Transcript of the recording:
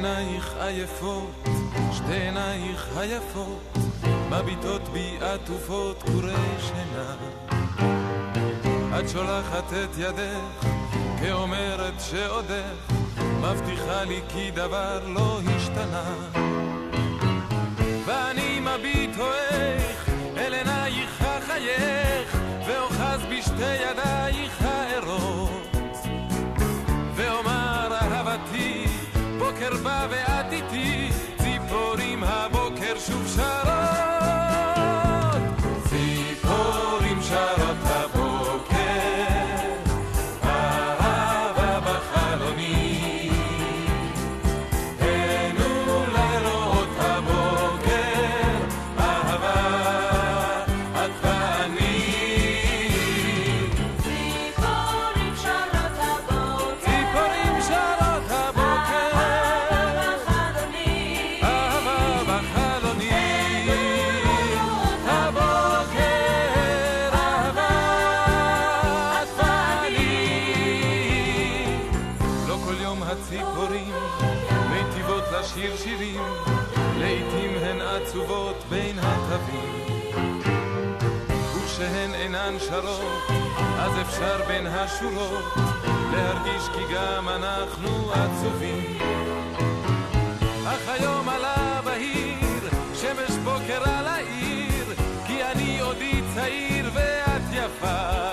עינייך עייפות, שתי עינייך היפות, מביטות בי עטופות קורי שינה. את שולחת את ידך, כאומרת שעודך, מבטיחה לי כי דבר לא השתנה. ואני מביט הואך אל עינייך החייך, ואוחז בשתי ידייך הערות, ואומר אהבתי, בוקר בא ואת איתי, ציפורים הבוקר שוב שרות, ציפורים שרות הבוקר, אהבה בחלוני, הנו לראות הבוקר, אהבה את ואני. ציפורים שרות הבוקר, ציפורים שרות הבוקר, אהבה בחלוני, אהבה בחלוני, הבוקר אהבה את ואני. לא כל יום הציפורים מיטיבות לשיר שירים, לעתים הן עצובות בין התווים, ושהן אינן שרות אז אפשר בין השורות להרגיש כי גם אנחנו עצובים. אך היום עלה בהיר שמש בוקר על העיר, כי אני עודי צעיר ואת יפה,